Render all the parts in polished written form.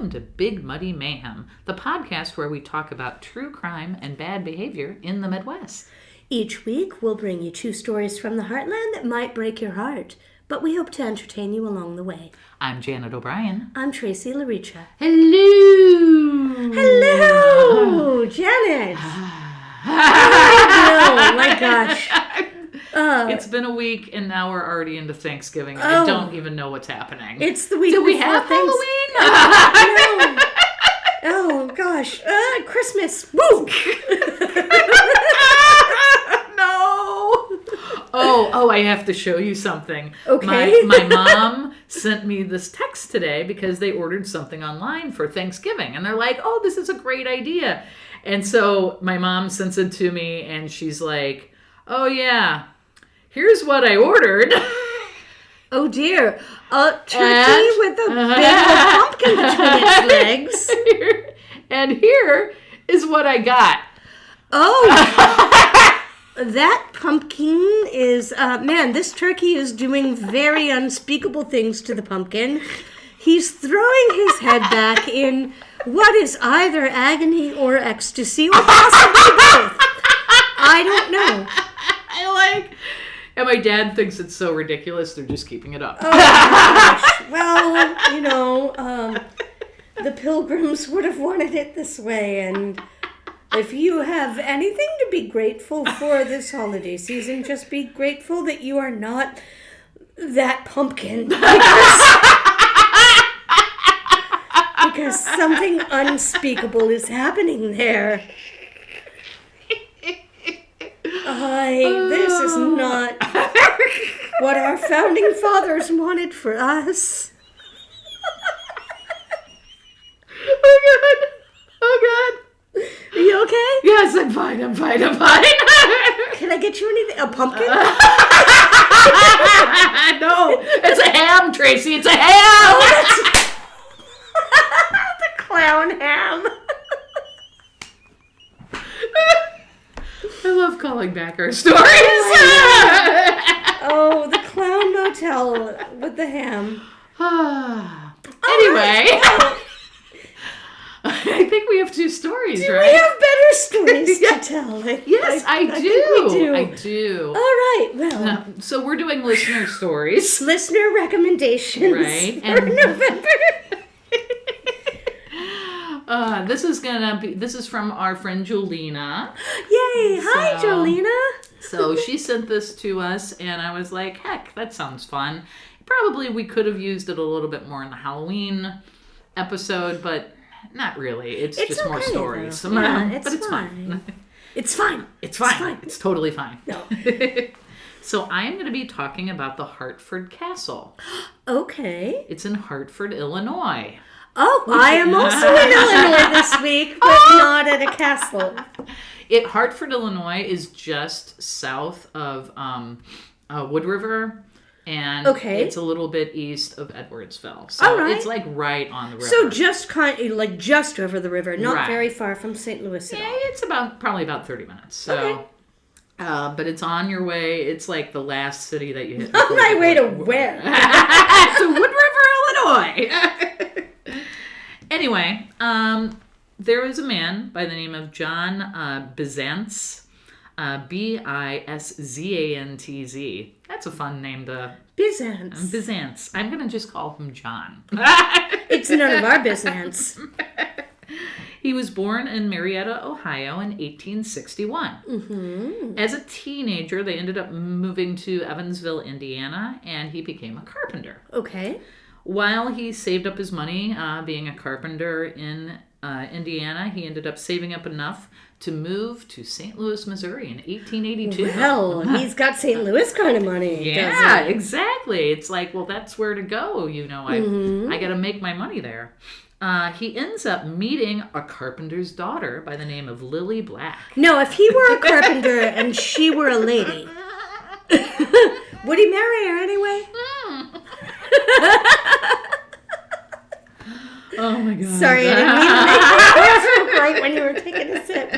welcome to Big Muddy Mayhem, the podcast where we talk about true crime and bad behavior in the Midwest. Each week, we'll bring you 2 stories from the heartland that might break your heart, but we hope to entertain you along the way. I'm Janet O'Brien. I'm Tracey Laricha. Hello! Hello! Janet! Oh, my gosh. It's been a week, and now we're already into Thanksgiving. I don't even know what's happening. It's the week Do we before have Halloween? No. Oh, gosh. Christmas. Woo! Oh, I have to show you something. Okay. My mom sent me this text today because they ordered something online for Thanksgiving. And they're like, oh, this is a great idea. And so my mom sends it to me and she's like, oh, yeah, here's what I ordered. Oh, dear. A turkey with a big old pumpkin between its legs. And here is what I got. Oh, that pumpkin is, man, this turkey is doing very unspeakable things to the pumpkin. He's throwing his head back in what is either agony or ecstasy or possibly both. I don't know. And my dad thinks it's so ridiculous, they're just keeping it up. Oh, my gosh. Well, you know, the Pilgrims would have wanted it this way, and if you have anything to be grateful for this holiday season, just be grateful that you are not that pumpkin. Because something unspeakable is happening there. This is not what our founding fathers wanted for us. Oh, God. Are you okay? Yes, I'm fine. Can I get you anything? A pumpkin? No, it's a ham, Tracy. It's a ham. The clown ham. I love calling back our stories. Oh, the clown motel with the ham. Anyway, I think we have 2 stories, do right? We have better stories to tell. Yes, I do. think we do. I do. All right, well. So we're doing listener stories. Listener recommendations right? for November. This is from our friend Jolena. Yay! Hi, Jolena. So she sent this to us, and I was like, heck, that sounds fun. Probably we could have used it a little bit more in the Halloween episode, but not really. It's just okay, more stories. Though. Yeah, it's but it's fine. fine. It's fine. It's fine. It's totally fine. No. So I am going to be talking about the Hartford Castle. Okay. It's in Hartford, Illinois. Oh, I am also in Illinois this week, but not at a castle. Hartford, Illinois is just south of Wood River, and it's a little bit east of Edwardsville. So it's like right on the river. So just just over the river, not very far from St. Louis at all. Yeah, it's probably about 30 minutes. So, but it's on your way. It's like the last city that you hit. On my way to where? To Wood River, Illinois. Anyway, there was a man by the name of John Bizantz, Biszantz. That's a fun name to... Bizantz. Bizantz. I'm going to just call him John. It's none of our business. He was born in Marietta, Ohio in 1861. Mm-hmm. As a teenager, they ended up moving to Evansville, Indiana, and he became a carpenter. Okay. While he saved up his money being a carpenter in Indiana, he ended up saving up enough to move to St. Louis, Missouri in 1882. Well, he's got St. Louis kind of money. Yeah, exactly. It's like, well, that's where to go. You know, I got to make my money there. He ends up meeting a carpenter's daughter by the name of Lily Black. No, if he were a carpenter and she were a lady, would he marry her anyway? Oh my God. Sorry, I didn't mean to make that right when you were taking a sip.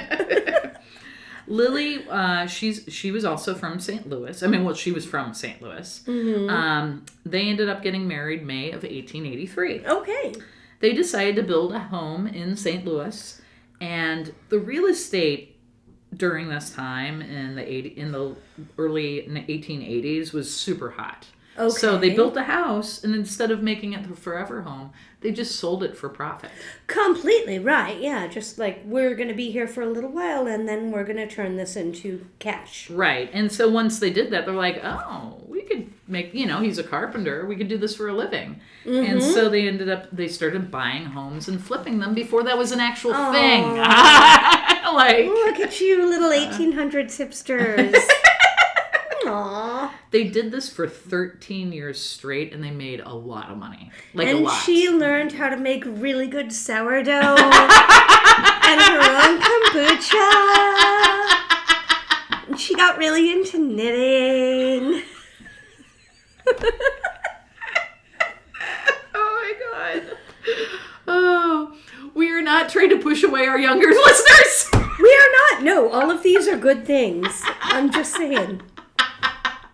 Lily, she was also from St. Louis. She was from St. Louis. Mm-hmm. They ended up getting married May of 1883. Okay. they decided to build a home in St. Louis, and the real estate during this time in the early 1880s was super hot. Okay. So they built a house, and instead of making it the forever home, they just sold it for profit. Completely right. Yeah, just like we're going to be here for a little while, and then we're going to turn this into cash. Right. And so once they did that, they're like, oh, we could make, he's a carpenter. We could do this for a living. Mm-hmm. And so they started buying homes and flipping them before that was an actual thing. Like, look at you, little 1800s hipsters. Aww. They did this for 13 years straight, and they made a lot of money. Like, and a lot. She learned how to make really good sourdough and her own kombucha. And she got really into knitting. Oh, my God. Oh, we are not trying to push away our younger listeners. We are not. No, all of these are good things. I'm just saying.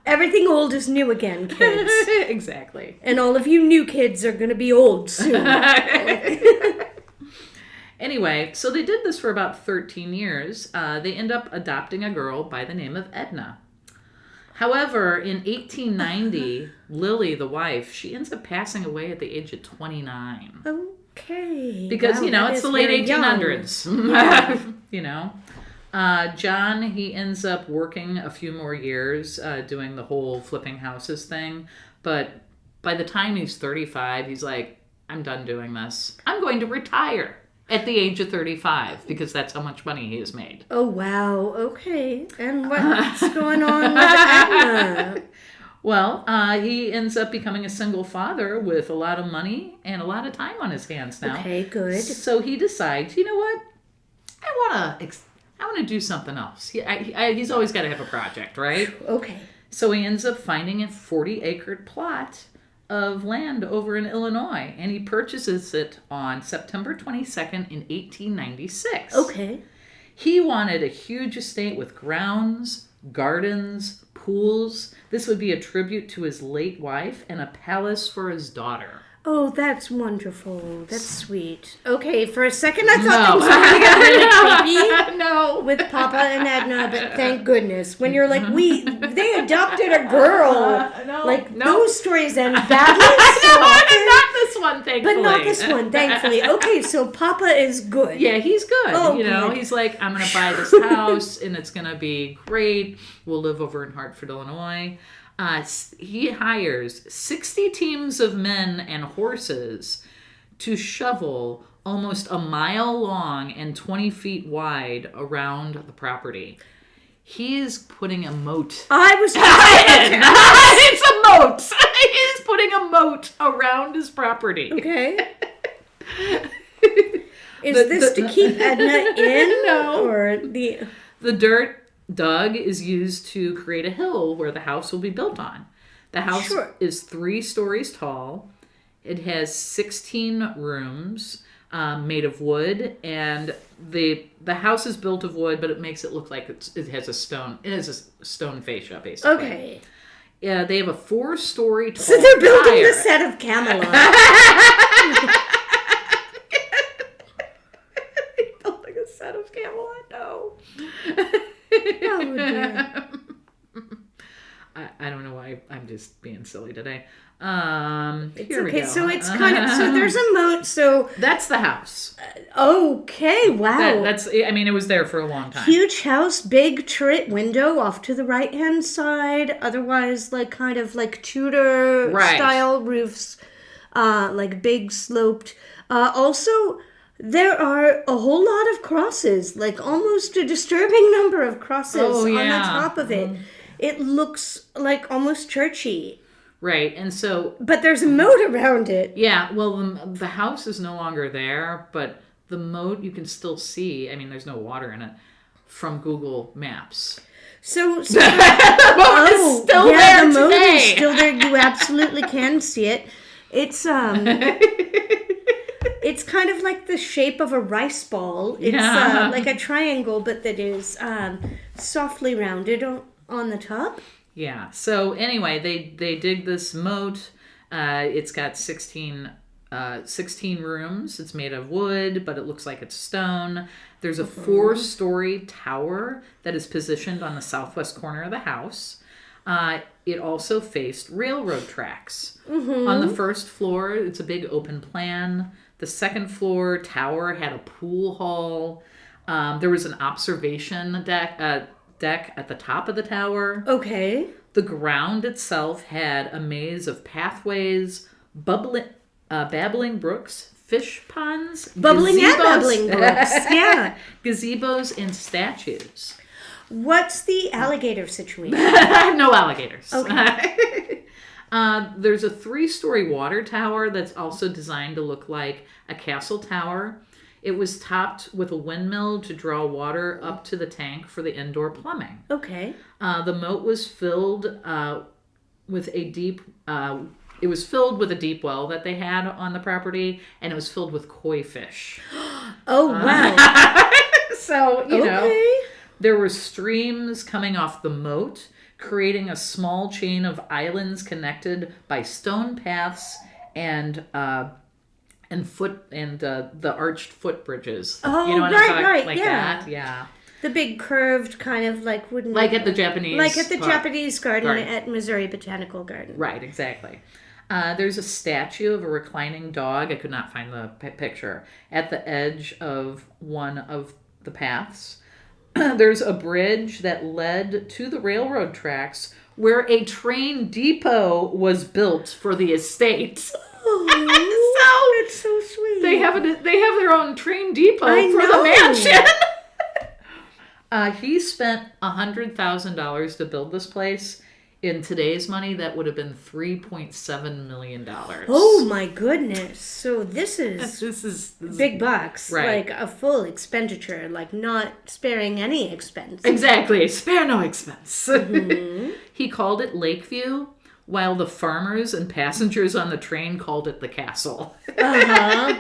Everything old is new again, kids. Exactly. And all of you new kids are going to be old soon. Anyway, so they did this for about 13 years. They end up adopting a girl by the name of Edna. However, in 1890, Lily, the wife, she ends up passing away at the age of 29. Okay. Because, it's the late 1800s. John, he ends up working a few more years doing the whole flipping houses thing. But by the time he's 35, he's like, I'm done doing this. I'm going to retire at the age of 35 because that's how much money he has made. Oh, wow. Okay. And what's going on with Edna? Well, he ends up becoming a single father with a lot of money and a lot of time on his hands now. Okay, good. So he decides, you know what? I want to do something else. He's always got to have a project, right? Okay. So he ends up finding a 40-acre plot of land over in Illinois, and he purchases it on September 22nd in 1896. Okay. He wanted a huge estate with grounds, gardens, pools. This would be a tribute to his late wife and a palace for his daughter. Oh, that's wonderful. That's sweet. Okay, for a second I thought things were going to get really creepy. No. With Papa and Edna, but thank goodness. When you're like, they adopted a girl. Those stories end badly. Not this one, thankfully. But not this one, thankfully. Okay, so Papa is good. Yeah, he's good. Oh, good. He's like, I'm going to buy this house, and it's going to be great. We'll live over in Hartford, Illinois. He hires 60 teams of men and horses to shovel almost a mile long and 20 feet wide around the property. He is putting a moat. I was It's a moat. He is putting a moat around his property. Okay. Is this to keep Edna in? No. Or the dirt dug is used to create a hill where the house will be built on. The house is 3 stories tall. It has 16 rooms made of wood, and the house is built of wood, but it makes it look like it has a stone. It has a stone fascia, basically. Okay. Yeah, they have a 4-story tall. So they're building the set of Camelot. Building a set of Camelot. No. Oh, dear. I don't know why I'm just being silly today. It's Here we okay. go. So it's kind of there's a moat. So that's the house. Okay, wow. It was there for a long time. Huge house, big turret window off to the right hand side. Otherwise, kind of Tudor style roofs, like big sloped. Also, there are a whole lot of crosses, almost a disturbing number of crosses on the top of it. Mm-hmm. It looks almost churchy. Right, and so... But there's a moat around it. Yeah, well, the house is no longer there, but the moat you can still see. There's no water in it, from Google Maps. So the moat is still there the moat today. Is still there. You absolutely can see it. It's it's kind of like the shape of a rice ball. It's like a triangle, but that is softly rounded on the top. Yeah. So anyway, they dig this moat. It's got 16 16 rooms. It's made of wood, but it looks like it's stone. There's a 4-story tower that is positioned on the southwest corner of the house. It also faced railroad tracks. On the first floor, it's a big open plan. The second floor tower had a pool hall. There was an observation deck at the top of the tower. Okay. The ground itself had a maze of pathways, babbling brooks, fish ponds, Bubbling gazebos, and babbling brooks. Yeah. gazebos, and statues. What's the alligator situation? No alligators. Okay. There's a 3-story water tower that's also designed to look like a castle tower. It was topped with a windmill to draw water up to the tank for the indoor plumbing. Okay. The moat was filled with a deep. It was filled with a deep well that they had on the property, and it was filled with koi fish. Oh wow. So you know, Okay. there were streams coming off the moat, creating a small chain of islands connected by stone paths and the arched footbridges. Oh, you know what right, I'm talking right, like yeah. that? Yeah. The big curved kind of like wooden. Like at the Japanese. Like at the Japanese garden garden. at Missouri Botanical Garden. Right, exactly. There's a statue of a reclining dog. I could not find the picture. At the edge of one of the paths. There's a bridge that led to the railroad tracks where a train depot was built for the estate. Oh, that's so sweet. They have their own train depot I for know. the mansion. He spent $100,000 to build this place. In today's money, that would have been $3.7 million. Oh my goodness. So this is This is big bucks. Right. Like a full expenditure, like not sparing any expense. Exactly. Spare no expense. He called it Lakeview, while the farmers and passengers on the train called it the castle. Uh-huh.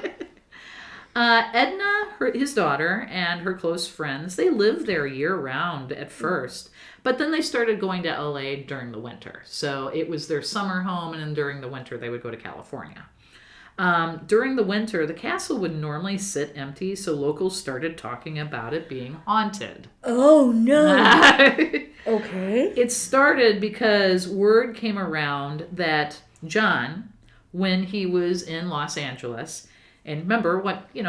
Edna, his daughter, and her close friends, they lived there year-round at first, but then they started going to LA during the winter. So it was their summer home, and then during the winter they would go to California. During the winter, the castle would normally sit empty, so locals started talking about it being haunted. Oh no. Okay. It started because word came around that John, when he was in Los Angeles, and remember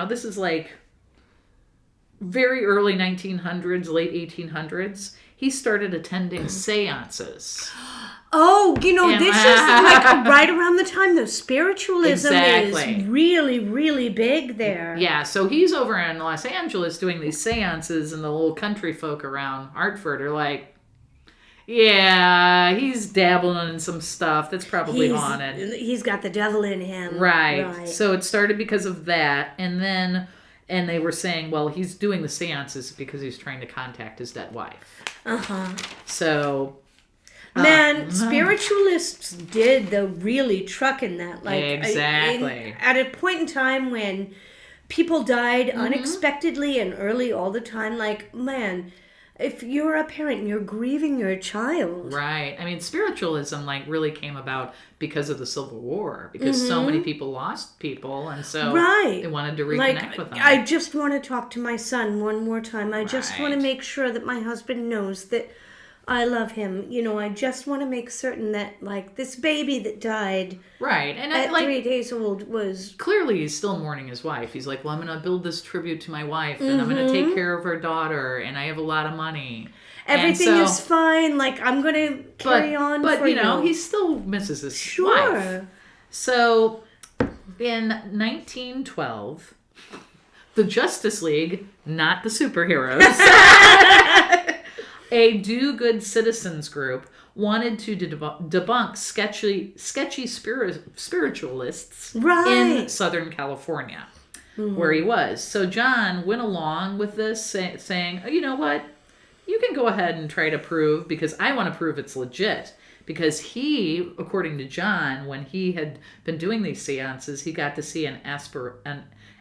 this is like very early 1900s, late 1800s, he started attending seances. Oh, this is like right around the time the spiritualism Exactly. is really, really big there. Yeah, so he's over in Los Angeles doing these seances, and the little country folk around Hartford are like, yeah, he's dabbling in some stuff that's probably haunted. He's got the devil in him. Right. So it started because of that, and they were saying, well, he's doing the seances because he's trying to contact his dead wife. Uh-huh. So Man, spiritualists did the really truck in that. Like exactly. At a point in time when people died unexpectedly and early all the time, like, man, if you're a parent and you're grieving your child. Right. I mean, spiritualism really came about because of the Civil War, because so many people lost people, and so they wanted to reconnect with them. I just want to talk to my son one more time. I just want to make sure that my husband knows that I love him. I just want to make certain that, this baby that died and at 3 days old was... Clearly, he's still mourning his wife. He's like, well, I'm going to build this tribute to my wife, and I'm going to take care of her daughter, and I have a lot of money. Everything is fine. I'm going to carry on for you. But, he still misses his wife. So, in 1912, the Justice League, not the superheroes... A do-good citizens group wanted to debunk sketchy spiritualists in Southern California, where he was. So John went along with this, saying, you know what? You can go ahead and try to prove, because I want to prove it's legit. Because he, according to John, when he had been doing these seances, he got to see an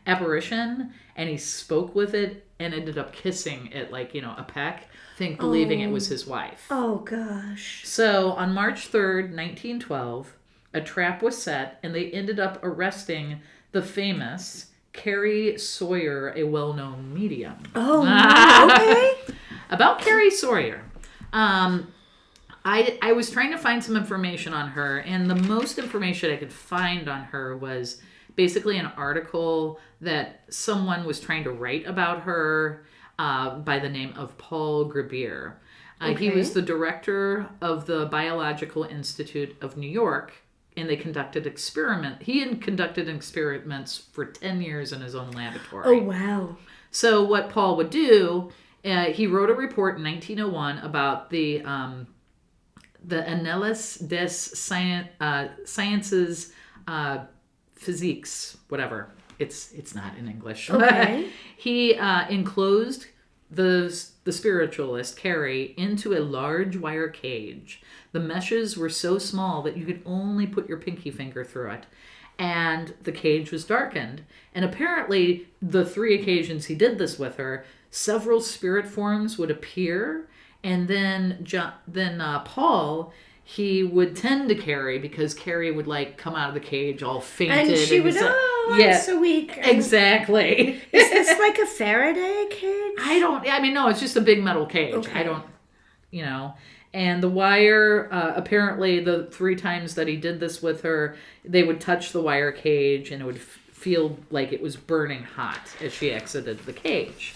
apparition, and he spoke with it and ended up kissing it a peck, believing it was his wife. Oh, gosh. So on March 3rd, 1912, a trap was set, and they ended up arresting the famous Carrie Sawyer, a well-known medium. Oh, okay. About Carrie Sawyer. I was trying to find some information on her, and the most information I could find on her was basically an article that someone was trying to write about her by the name of Paul Grabier. He was the director of the Biological Institute of New York, and they conducted He had conducted experiments for 10 years in his own laboratory. Oh, wow. So what Paul would do, he wrote a report in 1901 about the Annales des Sciences Physiques, whatever. It's not in English. Okay. He enclosed the spiritualist Carrie into a large wire cage. The meshes were so small that you could only put your pinky finger through it. And the cage was darkened. And apparently, the 3 occasions he did this with her, several spirit forms would appear. And then Paul, he would tend to Carrie because Carrie would come out of the cage all fainted. And she would, I'm so weak. Exactly. Is this like a Faraday cage? No, it's just a big metal cage. Okay. And the wire, apparently the 3 times that he did this with her, they would touch the wire cage and it would feel like it was burning hot as she exited the cage.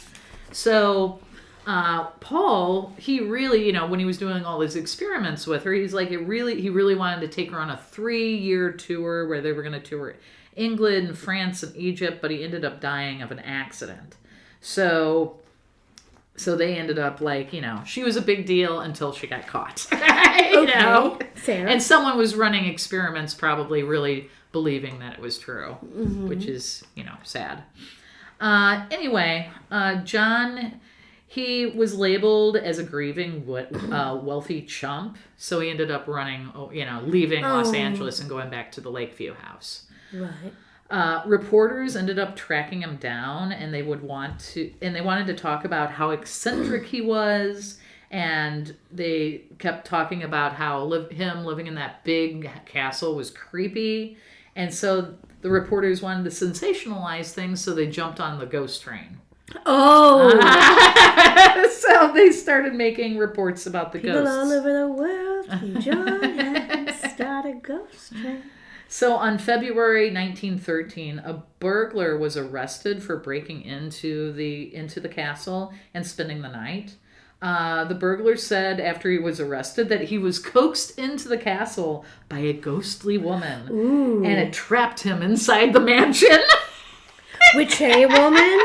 So Paul, he really, when he was doing all his experiments with her, he really wanted to take her on a 3-year tour where they were going to tour England, France, and Egypt, but he ended up dying of an accident. So they ended up she was a big deal until she got caught. Fair. And someone was running experiments probably really believing that it was true, which is, sad. Anyway, John, he was labeled as a grieving, wealthy chump. So he ended up leaving Los Angeles and going back to the Lakeview house. Right. Reporters ended up tracking him down, and they wanted to talk about how eccentric he was, and they kept talking about how him living in that big castle was creepy, and so the reporters wanted to sensationalize things, so they jumped on the ghost train. Oh! So they started making reports about the People ghosts. all over the world can join and start a ghost train. So on February 1913, a burglar was arrested for breaking into the castle and spending the night. The burglar said after he was arrested that he was coaxed into the castle by a ghostly woman. Ooh. And it trapped him inside the mansion. Which a woman?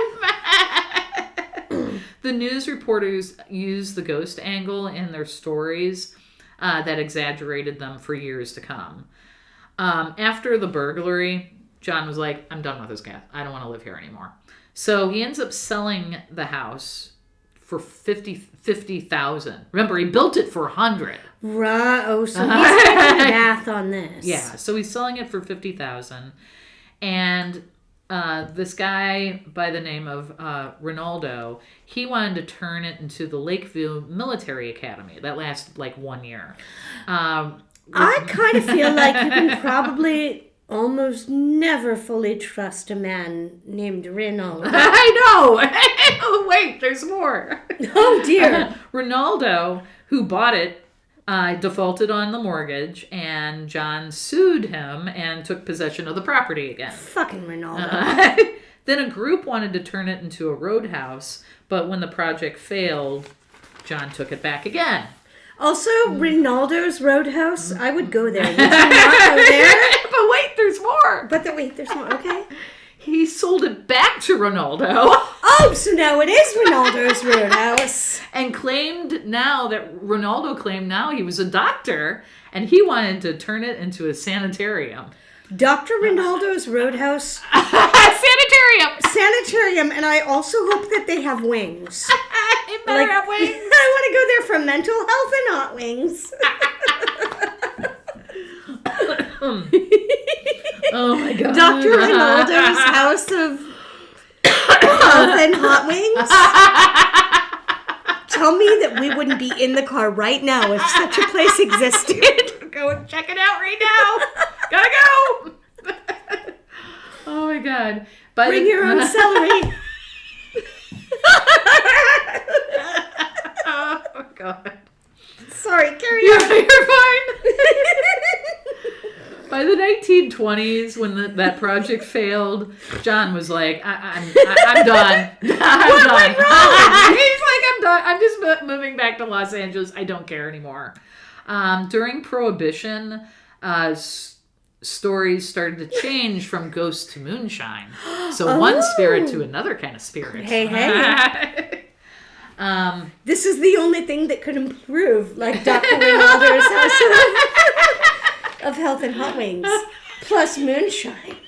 The news reporters used the ghost angle in their stories that exaggerated them for years to come. After the burglary, John was like, I'm done with this guy. I don't want to live here anymore. So he ends up selling the house for $50,000. Remember, he built it for $100,000. Right. Oh, so he's taking the math on this. Yeah, so he's selling it for $50,000. And this guy by the name of Ronaldo, he wanted to turn it into the Lakeview Military Academy. That lasted 1 year. I kind of feel like you can probably almost never fully trust a man named Ronaldo. I know! Oh, wait, there's more. Oh, dear. Ronaldo, who bought it, defaulted on the mortgage, and John sued him and took possession of the property again. Fucking Ronaldo. Then a group wanted to turn it into a roadhouse, but when the project failed, John took it back again. Also, Ronaldo's Roadhouse, I would go there. Would you not go there? But wait, there's more. Wait, there's more. Okay. He sold it back to Ronaldo. Oh, so now it is Ronaldo's Roadhouse. And Ronaldo claimed now he was a doctor, and he wanted to turn it into a sanitarium. Dr. Ronaldo's Roadhouse. Sanitarium, and I also hope that they have wings. It better have wings. I want to go there for mental health and hot wings. Oh my God. Dr. Ronaldo's house of health and hot wings. Tell me that we wouldn't be in the car right now if such a place existed. Go and check it out right now. Gotta go. Oh my God. Bring your own celery. Oh God. Sorry, carry on. You're fine. By the 1920s, when that project failed, John was like, I'm done. I'm done. He's like, I'm done. I'm just moving back to Los Angeles. I don't care anymore. During Prohibition, stories started to change from ghost to moonshine. So one spirit to another kind of spirit. Hey. This is the only thing that could improve, like Dr. Rinaldo's House of Health and Hot Wings, plus moonshine.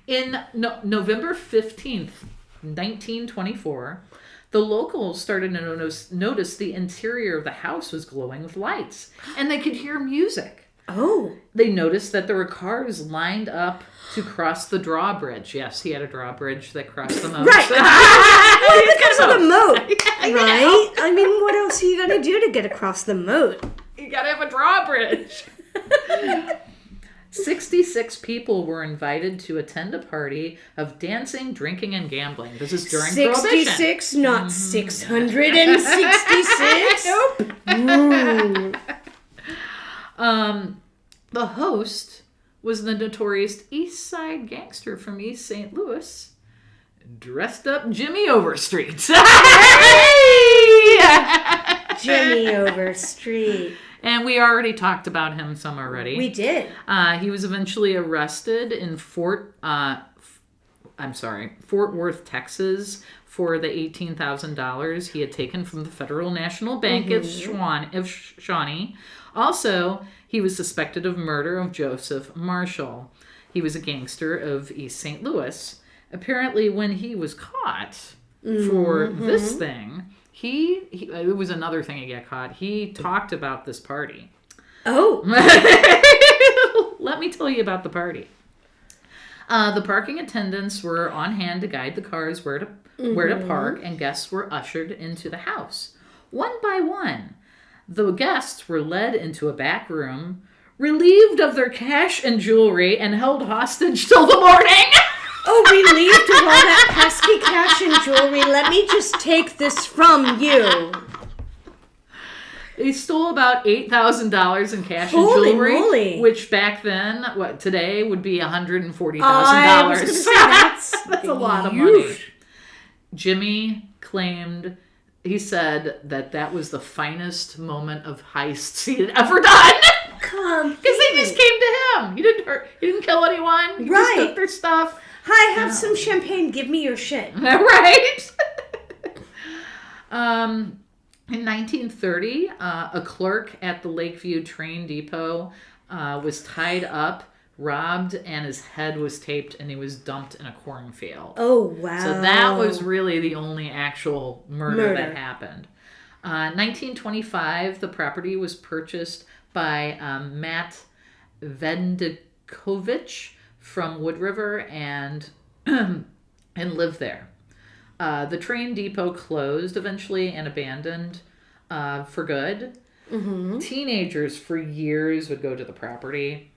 In November 15th, 1924, the locals started to notice the interior of the house was glowing with lights, and they could hear music. Oh. They noticed that there were cars lined up to cross the drawbridge. Yes, he had a drawbridge that crossed the moat. Right. Well, because of the moat, right? I mean, what else are you going to do to get across the moat? You got to have a drawbridge. 66 people were invited to attend a party of dancing, drinking, and gambling. This is during 66, Prohibition. not 666. Nope. The host was the notorious East Side gangster from East St. Louis, dressed up Jimmy Overstreet. Jimmy Overstreet. And we already talked about him some already. We did. He was eventually arrested in Fort Worth, Texas, for the $18,000 he had taken from the Federal National Bank of Shawnee. Also, he was suspected of murder of Joseph Marshall. He was a gangster of East St. Louis. Apparently, when he was caught for this thing, it was another thing he got caught. He talked about this party. Oh. Let me tell you about the party. The parking attendants were on hand to guide the cars where to park, and guests were ushered into the house. One by one, the guests were led into a back room, relieved of their cash and jewelry, and held hostage till the morning. Oh, relieved of all that pesky cash and jewelry. Let me just take this from you. They stole about $8,000 in cash Holy and jewelry, moly. which back then, today would be $140,000. I was going to say, That's a lot of money. Jimmy claimed, he said that was the finest moment of heists he had ever done. Because they just came to him. He didn't hurt. He didn't kill anyone. He just took their stuff. Hi, have some champagne. Give me your shit. Right? In 1930, a clerk at the Lakeview train depot was tied up, robbed, and his head was taped, and he was dumped in a cornfield. Oh, wow. So that was really the only actual murder. That happened. 1925, the property was purchased by Matt Vendikovich from Wood River and lived there. The train depot closed eventually and abandoned for good. Mm-hmm. Teenagers for years would go to the property.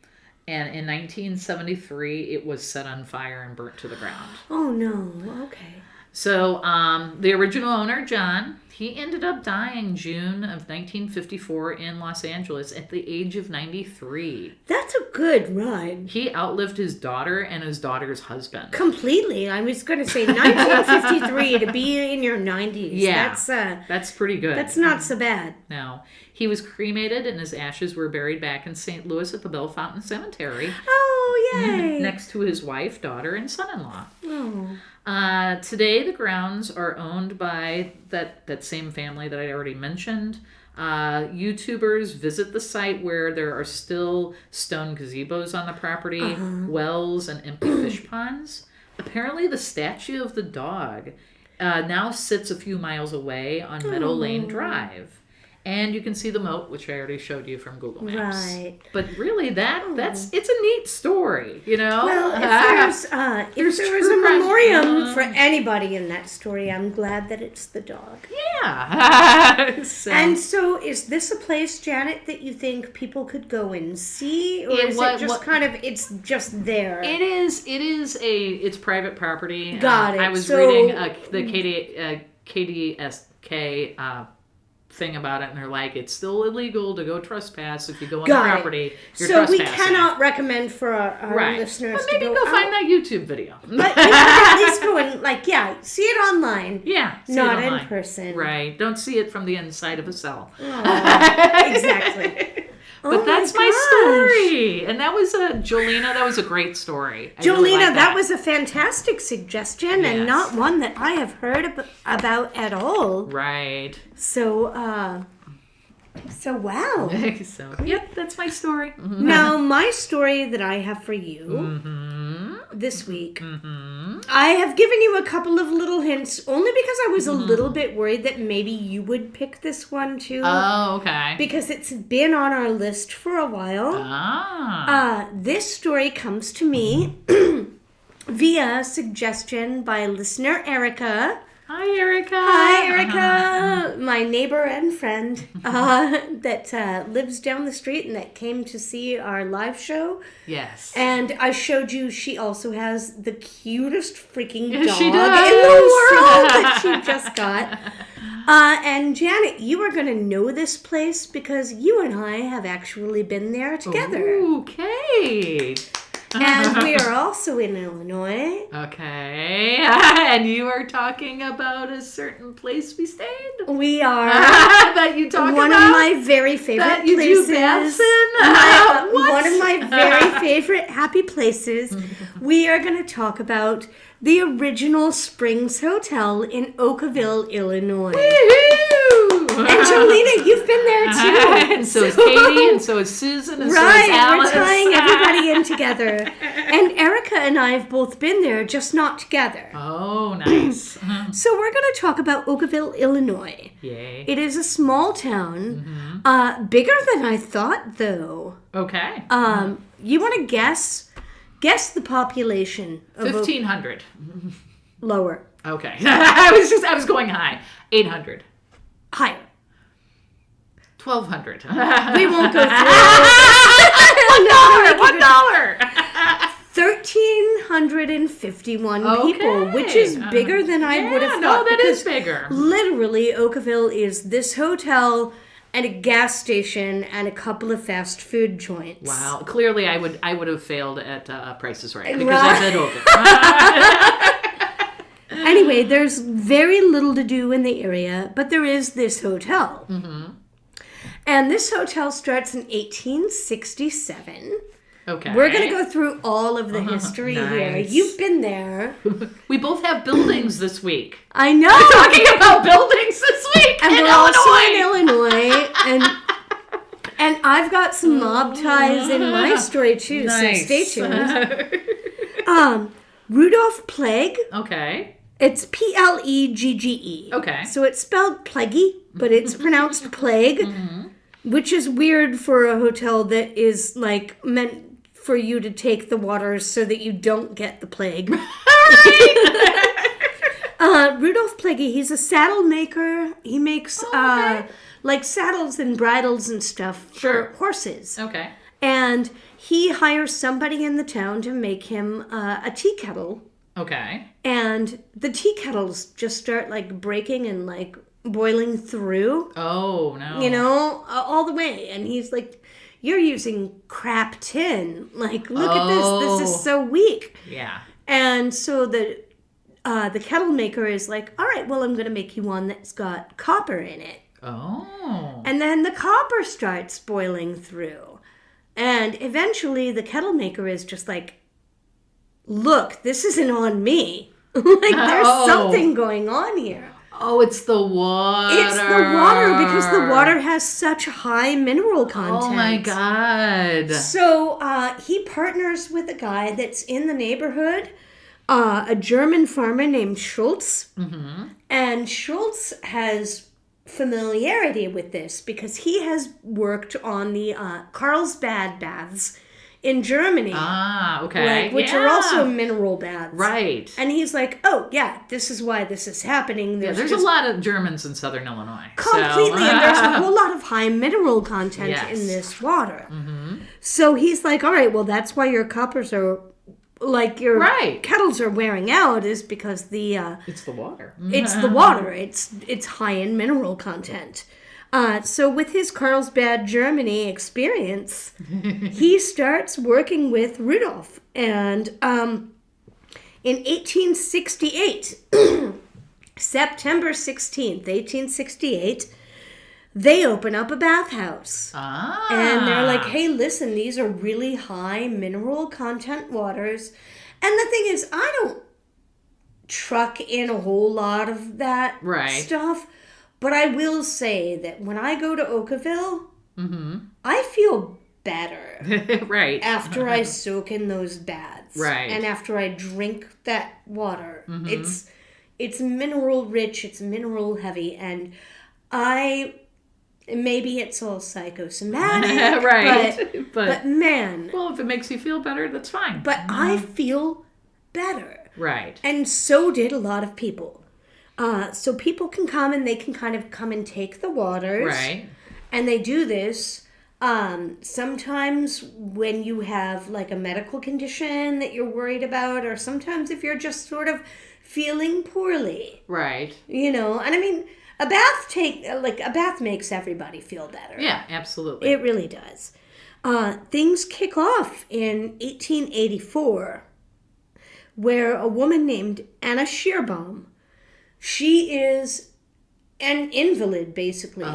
And in 1973, it was set on fire and burnt to the ground. Oh, no. Okay. So the original owner, John, he ended up dying June of 1954 in Los Angeles at the age of 93. That's a good run. He outlived his daughter and his daughter's husband. Completely. I was going to say 1953 to be in your 90s. Yeah, that's pretty good. That's not so bad. No. He was cremated and his ashes were buried back in St. Louis at the Bell Fountain Cemetery. Oh, yay. Next to his wife, daughter, and son-in-law. Oh. Today, the grounds are owned by that same family that I already mentioned. YouTubers visit the site where there are still stone gazebos on the property, wells, and empty fish ponds. Apparently, the statue of the dog now sits a few miles away on Meadow Lane Drive. And you can see the moat, which I already showed you from Google Maps. Right. But really, it's a neat story, you know? Well, if there's a memoriam for anybody in that story, I'm glad that it's the dog. Yeah. And so is this a place, Janet, that you think people could go and see? Or is it just it's just there? It's private property. Got it. I was reading the KDSK thing about it, and they're like, it's still illegal to go trespass if you go on the property. You're so trespassing. We cannot recommend for our listeners but maybe to go find that YouTube video. But you can at least go and see it online. Yeah, not in person. Right. Don't see it from the inside of a cell. Exactly. But that's my story. And that was Jolena, that was a great story. Jolena, that was a fantastic suggestion and not one that I have heard about at all. Right. So wow. Yep, that's my story. Now, my story that I have for you this week, I have given you a couple of little hints only because I was a little bit worried that maybe you would pick this one too. Oh, okay. Because it's been on our list for a while. This story comes to me via suggestion by listener Erica. Hi, Erica. Hi, Erica. My neighbor and friend that lives down the street and that came to see our live show. Yes. And I showed you she also has the cutest freaking dog she in does. the world that she just got. And Janet, you are going to know this place because you and I have actually been there together. Okay. And we are also in Illinois. Okay. And you are talking about a certain place we stayed? We are. That you talk one about? Of my very favorite that you places. Do baths in? One of my very favorite happy places. We are going to talk about the Orginal Springs Hotel in Oakville, Illinois. Woo-hoo! And Jolena, you've been there too. And so is Katie, and so is Susan, and so is Alice. We're tying everybody in together. And Erica and I have both been there, just not together. Oh, nice. So we're going to talk about Oakville, Illinois. Yay. It is a small town, bigger than I thought, though. Okay. You want to guess? Guess the population. 1,500. Lower. Okay. I was going high. 800. Higher. 1,200. We won't go through $1. 1,351 people, which is bigger than I would have thought. No, that is bigger. Literally, Oakville is this hotel and a gas station and a couple of fast food joints. Wow. Clearly, I would have failed at Price is Right because I said Oakville. Anyway, there's very little to do in the area, but there is this hotel. And this hotel starts in 1867. Okay. We're going to go through all of the history here. You've been there. We both have buildings this week. I know. We're talking about buildings this week and in we're Illinois. Also in Illinois. And I've got some mob ties in my story too, Nice. so stay tuned. Rudolph Plague. Okay. It's Plegge. Okay. So it's spelled Pleggy, but it's pronounced Plague, which is weird for a hotel that is like meant for you to take the waters so that you don't get the plague. Rudolph Plague, he's a saddle maker. He makes like saddles and bridles and stuff for horses. Okay. And he hires somebody in the town to make him a tea kettle. Okay. And the tea kettles just start like breaking and like boiling through. Oh, no. You know, all the way. And he's like, you're using crap tin. Like, look at this. This is so weak. Yeah. And so the kettle maker is like, all right, well, I'm going to make you one that's got copper in it. Oh. And then the copper starts boiling through. And eventually the kettle maker is just like, look, this isn't on me. Like, there's something going on here. Oh, it's the water. It's the water because the water has such high mineral content. Oh, my God. So he partners with a guy that's in the neighborhood, a German farmer named Schultz. And Schultz has familiarity with this because he has worked on the Carlsbad baths in Germany. Ah, okay. Which are also mineral baths. Right. And he's like, oh, yeah, this is why this is happening. There's a lot of Germans in Southern Illinois. Completely. And there's a whole lot of high mineral content in this water. Mm-hmm. So he's like, all right, well, that's why your coppers are, like, your kettles are wearing out is because the... it's the water. It's the water. It's high in mineral content. So with his Carlsbad, Germany experience, he starts working with Rudolph. And in 1868, September 16th, 1868, they open up a bathhouse. Ah. And they're like, hey, listen, these are really high mineral content waters. And the thing is, I don't truck in a whole lot of that stuff. But I will say that when I go to Oakville, I feel better after I soak in those baths. Right. And after I drink that water. It's mineral rich, it's mineral heavy, and maybe it's all psychosomatic, but man. Well, if it makes you feel better, that's fine. But I feel better. Right. And so did a lot of people. So people can come and they can kind of come and take the waters. Right. And they do this sometimes when you have like a medical condition that you're worried about, or sometimes if you're just sort of feeling poorly. Right. You know, and I mean, a bath makes everybody feel better. Yeah, absolutely. It really does. Things kick off in 1884, where a woman named Anna Shearbaum, she is an invalid, basically.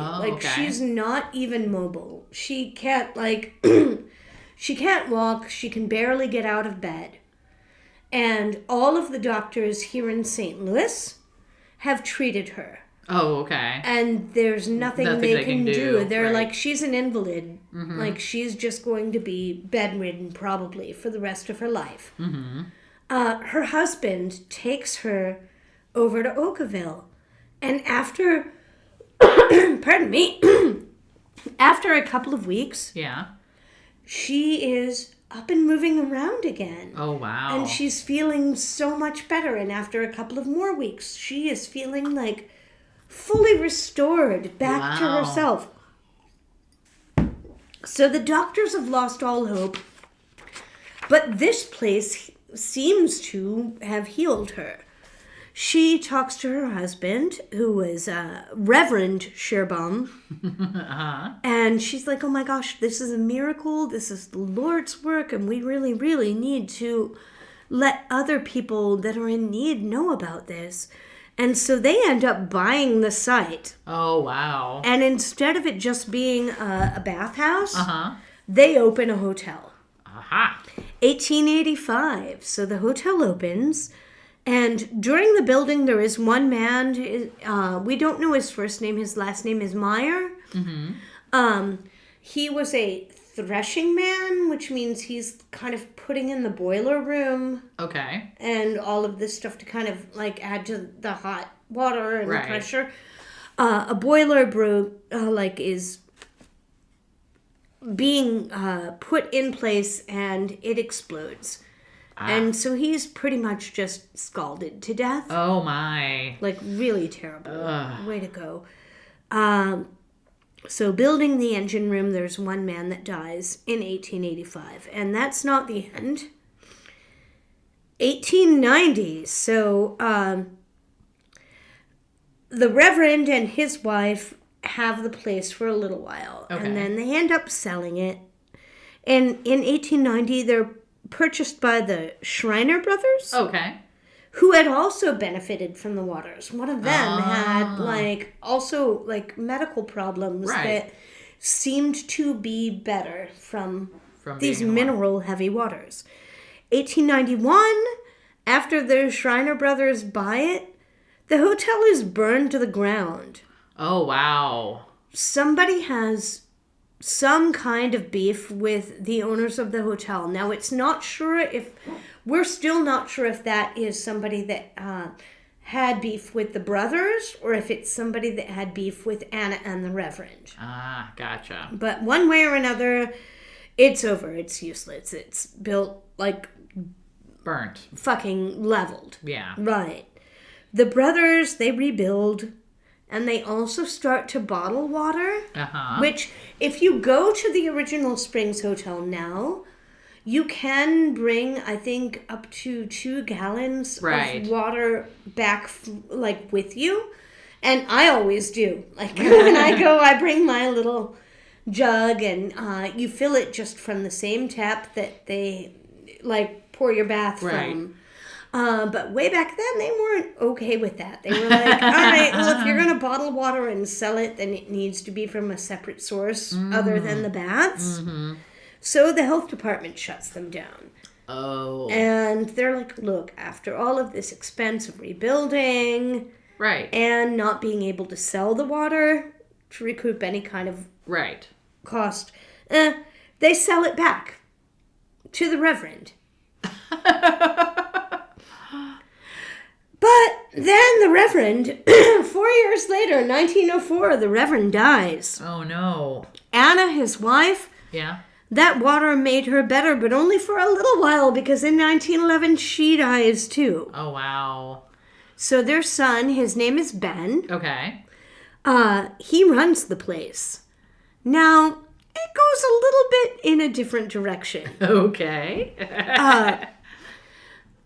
She's not even mobile. She can't, she can't walk. She can barely get out of bed. And all of the doctors here in St. Louis have treated her. Oh, okay. And there's nothing they can do. They're right. like, she's an invalid. Mm-hmm. Like, she's just going to be bedridden probably for the rest of her life. Mm-hmm. Her husband takes her over to Oakville. And after, pardon me, after a couple of weeks, she is up and moving around again. Oh, wow. And she's feeling so much better. And after a couple of more weeks, she is feeling like fully restored back to herself. So the doctors have lost all hope. But this place seems to have healed her. She talks to her husband, who was Reverend Shearbaum, and she's like, oh my gosh, this is a miracle, this is the Lord's work, and we really, really need to let other people that are in need know about this. And so they end up buying the site. Oh, wow. And instead of it just being a bathhouse, they open a hotel. 1885, so the hotel opens. And during the building, there is one man, we don't know his first name, his last name is Meyer. Mm-hmm. He was a threshing man, which means he's kind of putting in the boiler room. Okay. And all of this stuff to kind of like add to the hot water and the pressure. A boiler is being put in place and it explodes. And so he's pretty much just scalded to death. Oh, my. Like, really terrible. Way to go. So building the engine room, there's one man that dies in 1885. And that's not the end. 1890. So the Reverend and his wife have the place for a little while. Okay. And then they end up selling it. And in 1890, they're purchased by the Schreiner brothers. Okay. Who had also benefited from the waters. One of them had also medical problems that seemed to be better from these mineral heavy waters. 1891, after the Schreiner brothers buy it, the hotel is burned to the ground. Oh, wow. Somebody has some kind of beef with the owners of the hotel. Now, we're still not sure if that is somebody that had beef with the brothers or if it's somebody that had beef with Anna and the Reverend. Ah, gotcha. But one way or another, it's over. It's useless. It's built like Burnt. fucking leveled. Yeah. Right. The brothers, they rebuild, and they also start to bottle water, which if you go to the Original Springs Hotel now, you can bring, I think, up to 2 gallons of water back, like, with you. And I always do. Like, when I go, I bring my little jug, and you fill it just from the same tap that they, like, pour your bath from. But way back then, they weren't okay with that. They were like, all right, well, if you're going to bottle water and sell it, then it needs to be from a separate source other than the baths. Mm-hmm. So the health department shuts them down. Oh. And they're like, look, after all of this expense of rebuilding and not being able to sell the water to recoup any kind of cost, they sell it back to the Reverend. But then the Reverend, 4 years later, in 1904, the Reverend dies. Oh, no. Anna, his wife, that water made her better, but only for a little while, because in 1911, she dies too. Oh, wow. So their son, his name is Ben. Okay. He runs the place. Now, it goes a little bit in a different direction. Okay.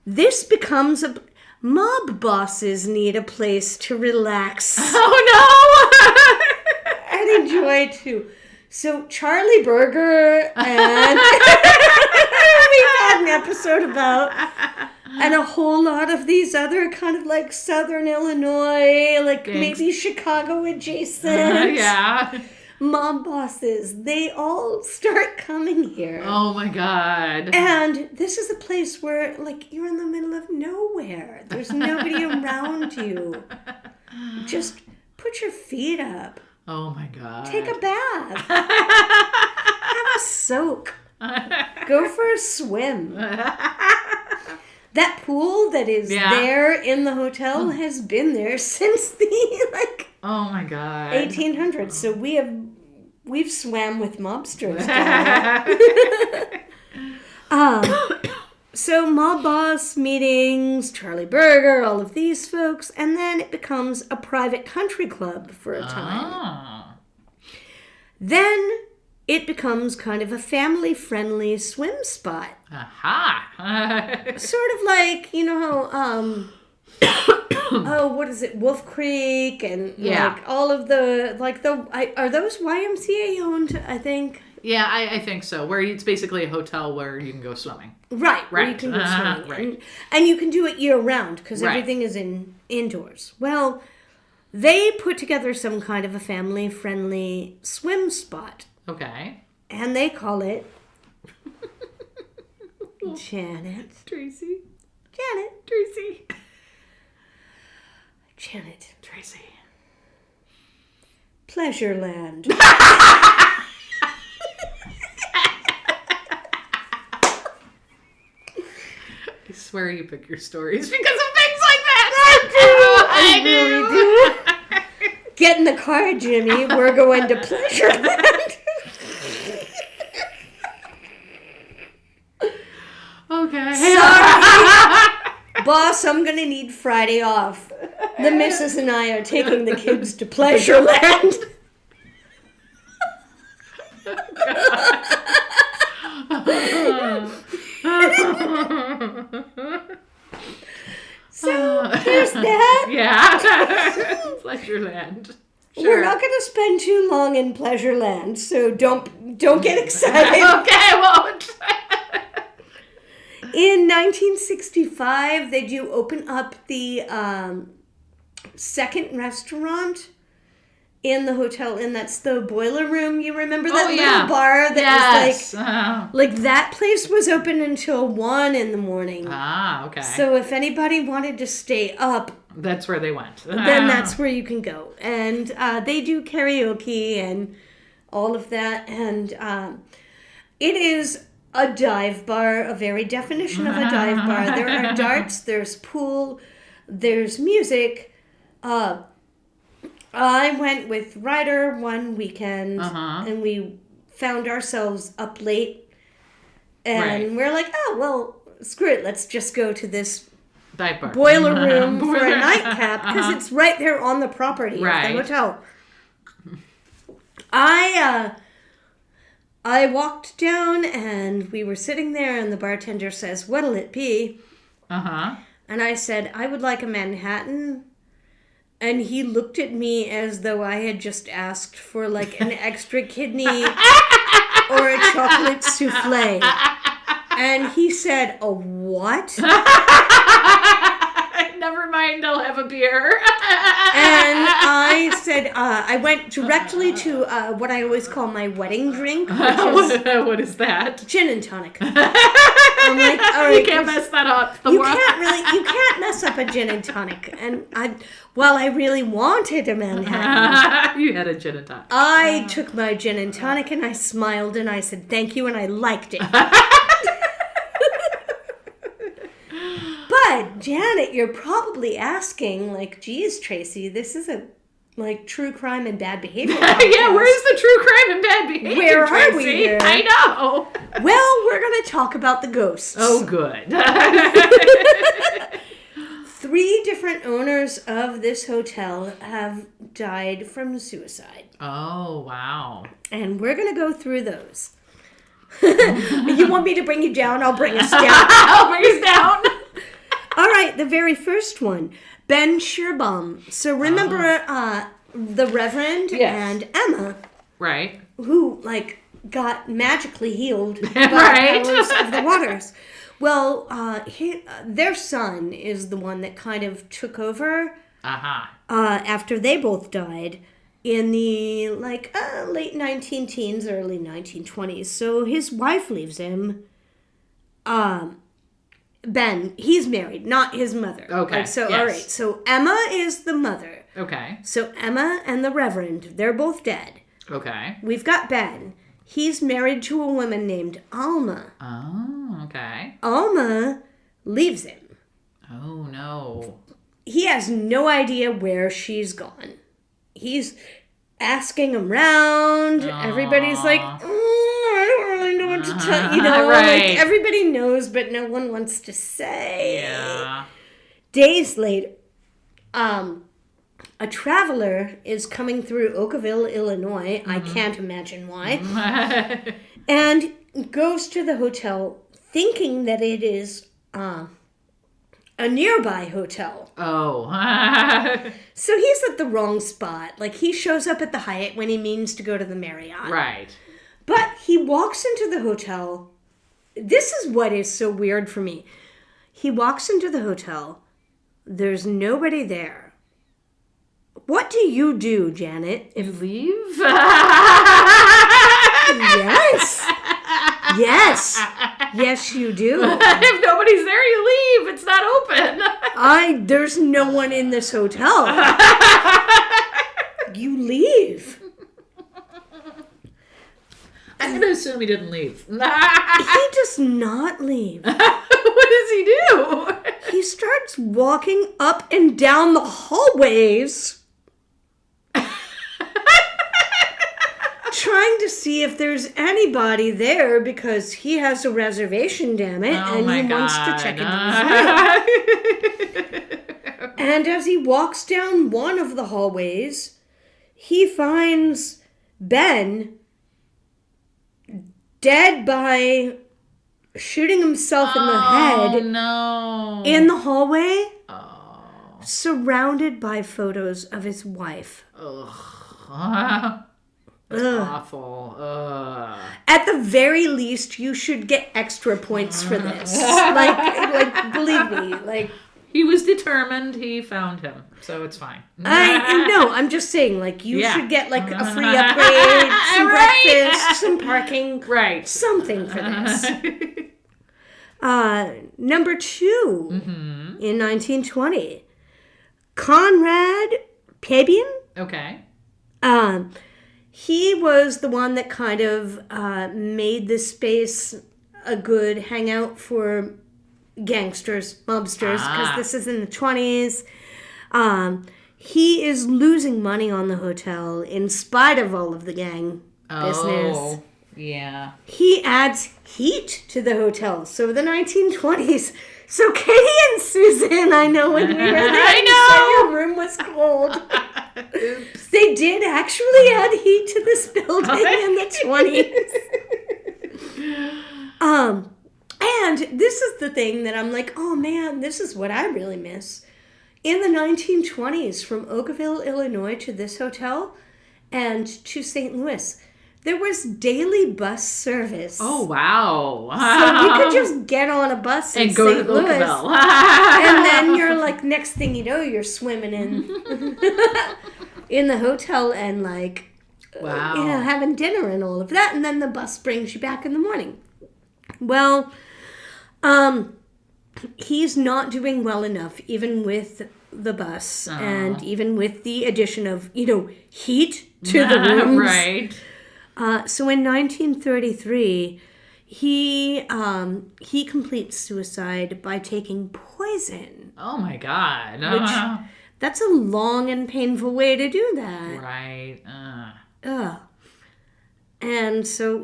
This becomes a... Mob bosses need a place to relax. Oh, no! And enjoy, too. So, Charlie Berger and... we've had an episode about... And a whole lot of these other kind of like Southern Illinois, like maybe Chicago adjacent. Mob bosses. They all start coming here. Oh my God. And this is a place where, like, you're in the middle of nowhere. There's nobody around you. Just put your feet up. Oh my God. Take a bath. Have a soak. Go for a swim. That pool that is there in the hotel has been there since the, like... Oh my God. 1800s. So we've swam with mobsters. So mob boss meetings, Charlie Berger, all of these folks, and then it becomes a private country club for a time. Then it becomes kind of a family-friendly swim spot. Sort of like, you know how, what is it, Wolf Creek and like all of the, like are those YMCA owned, I think? Yeah, I think so. Where it's basically a hotel where you can go swimming. Right. Where you can go swimming. And you can do it year round because everything is indoors. Well, they put together some kind of a family-friendly swim spot. Okay. And they call it Janet. Tracy. Janet. Tracy. Janet. Tracy. Pleasureland. I swear you pick your stories because of things like that. I really do. Get in the car, Jimmy. We're going to Pleasureland. Okay. Sorry. Boss, I'm going to need Friday off. The missus and I are taking the kids to Pleasureland. So, there's that. Yeah. Pleasureland. Sure. We're not going to spend too long in Pleasureland, so don't get excited. Okay, I won't. In 1965, they do open up the second restaurant in the hotel, and that's the Boiler Room. You remember that little bar that was like that place was open until 1 a.m. Ah, okay. So if anybody wanted to stay up, that's where they went. Then that's where you can go. And they do karaoke and all of that, and it is a dive bar, a very definition of a dive bar. There are darts, there's pool, There's music. I went with Ryder one weekend, and we found ourselves up late. And we're like, oh, well, screw it. Let's just go to this boiler room for a nightcap, because it's right there on the property of the hotel. I walked down, and we were sitting there, and the bartender says, what'll it be? And I said, I would like a Manhattan. And he looked at me as though I had just asked for, like, an extra kidney or a chocolate souffle. And he said, a what? Never mind, I'll have a beer. And I said, I went directly to what I always call my wedding drink, which is... What is that? Gin and tonic. I'm like, all right. You can't mess that up. You can't mess up a gin and tonic. And I really wanted a Manhattan. You had a gin and tonic. I took my gin and tonic, and I smiled, and I said, thank you, and I liked it. But, Janet, you're probably asking, like, geez, Tracey, this is a, like, true crime and bad behavior podcast. Yeah, where's the true crime and bad behavior, Where Tracey? are we here? I know. Well, we're going to talk about the ghosts. Oh, good. 3 different owners of this hotel have died from suicide. Oh, wow. And we're going to go through those. You want me to bring you down? I'll bring us down. I'll bring us down. All right, the very first one, Ben Sherbaum. So remember the Reverend and Emma, right? Who like got magically healed by the powers of the waters. Well, their son is the one that kind of took over after they both died in the late 19-teens, early 1920s. So his wife leaves him. Ben, he's married, not his mother. Okay. All right. So Emma is the mother. Okay. So Emma and the Reverend, they're both dead. Okay. We've got Ben. He's married to a woman named Alma. Oh, okay. Alma leaves him. Oh, no. He has no idea where she's gone. He's asking around. Everybody's like, I don't really know what to tell you. Like everybody knows, but no one wants to say. Yeah. Days later, a traveler is coming through Oakville, Illinois. I can't imagine why. And goes to the hotel thinking that it is a nearby hotel. Oh. So he's at the wrong spot. Like, he shows up at the Hyatt when he means to go to the Marriott. Right. But he walks into the hotel. This is what is so weird for me. He walks into the hotel. There's nobody there. What do you do, Janet? You leave? Yes. Yes. Yes, you do. If nobody's there, you leave. It's not open. There's no one in this hotel. You leave. I'm going to assume he didn't leave. He does not leave. What does he do? He starts walking up and down the hallways, trying to see if there's anybody there because he has a reservation, damn it, and he wants to check into his room. And as he walks down one of the hallways, he finds Ben dead by shooting himself in the head. No. In the hallway. Oh. Surrounded by photos of his wife. Ugh. That's awful. Ugh. At the very least, you should get extra points for this. like, believe me, like. He was determined. He found him, so it's fine. I'm just saying, like, you should get, like, a free upgrade, some breakfast, some parking. Right. Something for this. Number 2, in 1920, Conrad Pabian. Okay. He was the one that kind of made this space a good hangout for gangsters, mobsters, because this is in the 20s. He is losing money on the hotel in spite of all of the gang business. Oh, yeah. He adds heat to the hotel. So the 1920s. So Katie and Susan, I know when we were there, I know your room was cold. Oops. They did actually add heat to this building in the 20s. And this is the thing that I'm like, oh man, this is what I really miss. In the 1920s, from Oakville, Illinois to this hotel and to St. Louis, there was daily bus service. Oh, wow. So you could just get on a bus in go St. to Louis. Oakville. And then you're like, next thing you know, you're swimming in the hotel and like, wow. having dinner and all of that. And then the bus brings you back in the morning. Well, he's not doing well enough, even with the bus and even with the addition of, heat to the rooms. Right. So in 1933, he completes suicide by taking poison. Oh my God. Which, that's a long and painful way to do that. Right. And so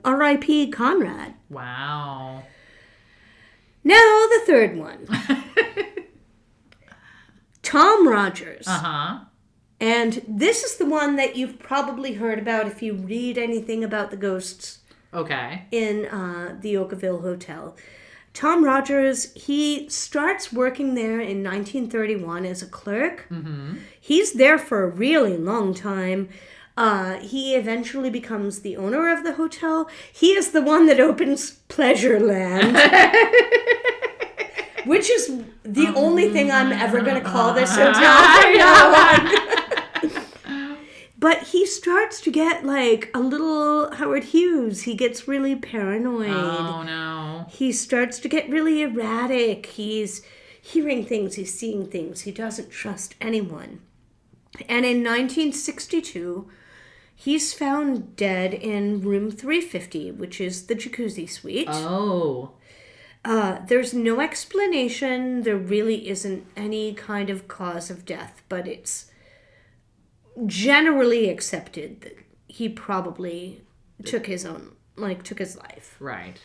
R.I.P. Conrad. Wow. Now the third one. Tom Rogers. And this is the one that you've probably heard about if you read anything about the ghosts. Okay. In the Oakville Hotel. Tom Rogers, he starts working there in 1931 as a clerk. Mm-hmm. He's there for a really long time. He eventually becomes the owner of the hotel. He is the one that opens Pleasureland. Which is the only thing I'm ever going to call this hotel from now on. But he starts to get like a little Howard Hughes. He gets really paranoid. Oh, no. He starts to get really erratic. He's hearing things. He's seeing things. He doesn't trust anyone. And in 1962, he's found dead in room 350, which is the jacuzzi suite. Oh. There's no explanation. There really isn't any kind of cause of death, but it's generally accepted that he probably took his life. Right.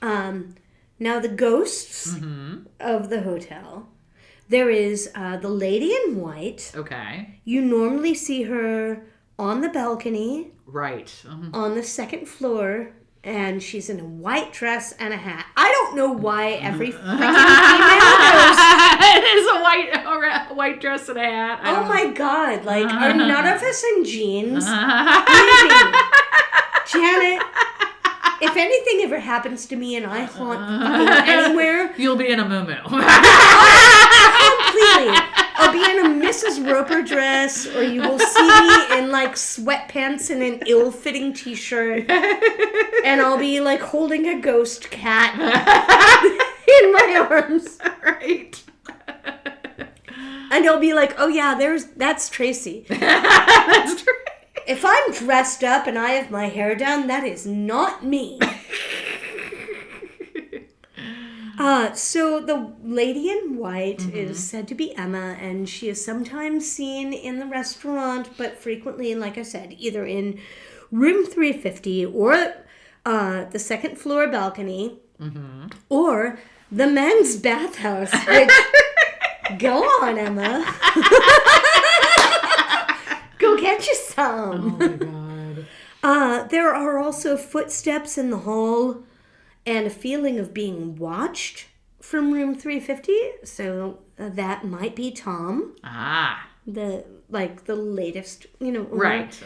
Now the ghosts of the hotel, there is the lady in white. Okay. You normally see her on the balcony. Right. On the second floor. And she's in a white dress and a hat. I don't know why every freaking female It is a white dress and a hat. Oh my God. Like, are none of us in jeans? Maybe. Janet, if anything ever happens to me and I haunt fucking anywhere... You'll be in a muumuu. Completely. I'll be in a Mrs. Roper dress, or you will see me in, like, sweatpants and an ill-fitting t-shirt. And I'll be, like, holding a ghost cat in my arms. Right. And I'll be like, oh, yeah, that's Tracey. That's true. If I'm dressed up and I have my hair down, that is not me. So the lady in white is said to be Emma, and she is sometimes seen in the restaurant, but frequently, like I said, either in room 350 or the second floor balcony or the men's bathhouse. Which, go on, Emma. Go get you some. Oh my God. There are also footsteps in the hall and a feeling of being watched from room 350. So that might be Tom. The latest, owner. Right.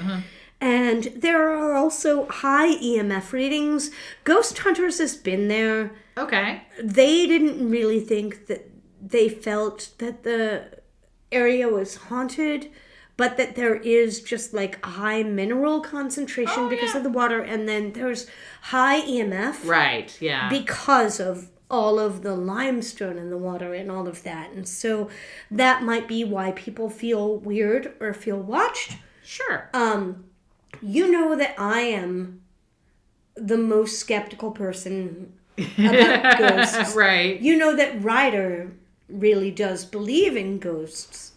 And there are also high EMF readings. Ghost Hunters has been there. Okay. They didn't really think that they felt that the area was haunted, but that there is just like a high mineral concentration because of the water, and then there's high EMF. Right, yeah. Because of all of the limestone in the water and all of that. And so that might be why people feel weird or feel watched. Sure. You know that I am the most skeptical person about ghosts. Right. You know that Ryder really does believe in ghosts.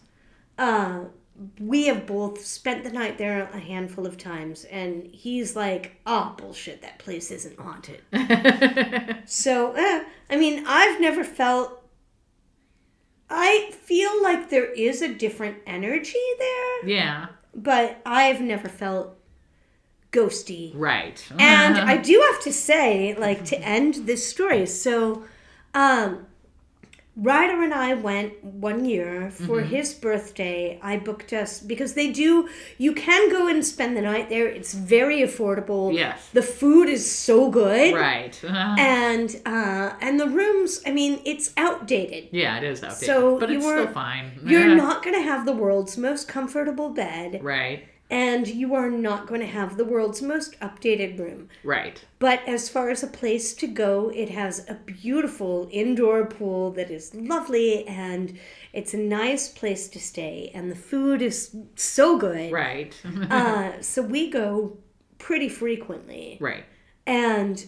We have both spent the night there a handful of times, and he's like, oh, bullshit, that place isn't haunted. So, I mean, I've never felt... I feel like there is a different energy there. Yeah. But I've never felt ghosty. Right. And I do have to say, like, to end this story, so... Ryder and I went one year for his birthday. I booked us because you can go and spend the night there. It's very affordable. Yes. The food is so good. Right. And the rooms, I mean, it's outdated. Yeah, it is outdated. So but it's still fine. You're not going to have the world's most comfortable bed. Right. And you are not going to have the world's most updated room. Right. But as far as a place to go, it has a beautiful indoor pool that is lovely, and it's a nice place to stay, and the food is so good. Right. So we go pretty frequently. Right. And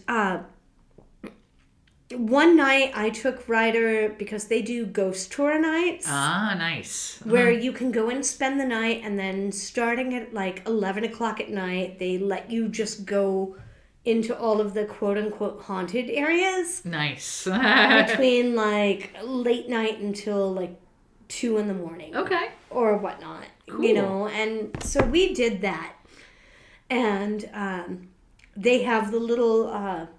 one night I took Ryder because they do ghost tour nights. Ah, nice. Where you can go and spend the night, and then starting at like 11 o'clock at night, they let you just go into all of the quote-unquote haunted areas. Nice. Between like late night until like 2 in the morning. Okay. Or whatnot. Cool. You know, and so we did that. And they have the little...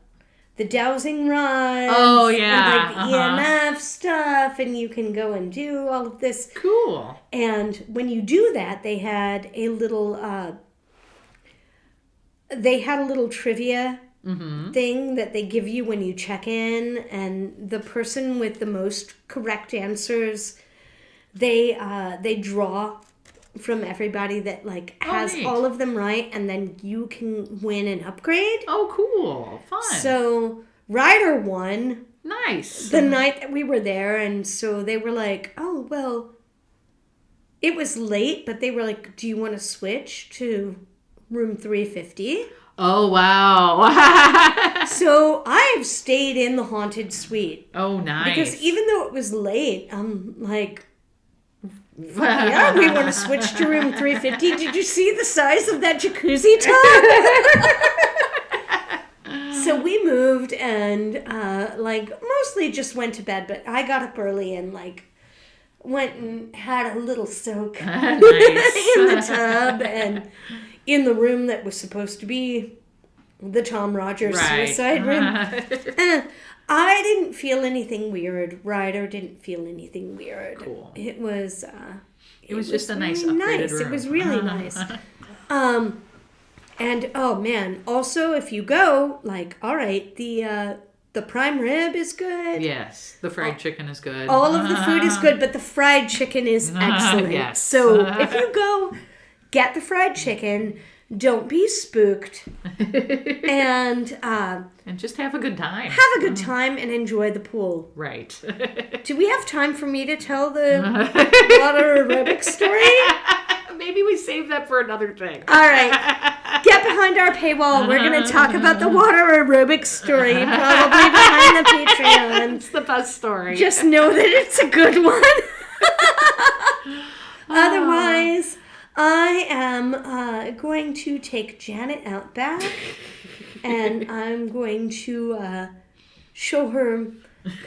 the dowsing rods. Oh, yeah. And like EMF stuff, and you can go and do all of this. Cool. And when you do that, they had a little trivia thing that they give you when you check in, and the person with the most correct answers, they draw from everybody that like has all of them right, and then you can win an upgrade. Oh, cool. Fun. So Ryder won. Nice. The night that we were there, and so they were like, oh, well, it was late, but they were like, do you want to switch to room 350? Oh, wow. So I've stayed in the haunted suite. Oh, nice. Because even though it was late, I'm like... Yeah, we want to switch to room 350. Did you see the size of that jacuzzi tub? So we moved and, mostly just went to bed, but I got up early and, went and had a little soak in the tub and in the room that was supposed to be the Tom Rogers suicide room. I didn't feel anything weird. Ryder didn't feel anything weird. Cool. It was just a nice really upgraded nice. room. It was really nice. And oh man, also if you go, all right, the prime rib is good. Yes, the fried chicken is good. All of the food is good, but the fried chicken is excellent. Yes. So if you go, get the fried chicken. Don't be spooked. And just have a good time. Have a good time and enjoy the pool. Right. Do we have time for me to tell the water aerobics story? Maybe we save that for another thing. All right. Get behind our paywall. We're going to talk about the water aerobics story, probably behind the Patreon. It's the best story. Just know that it's a good one. Otherwise... I am going to take Janet out back, and I'm going to show her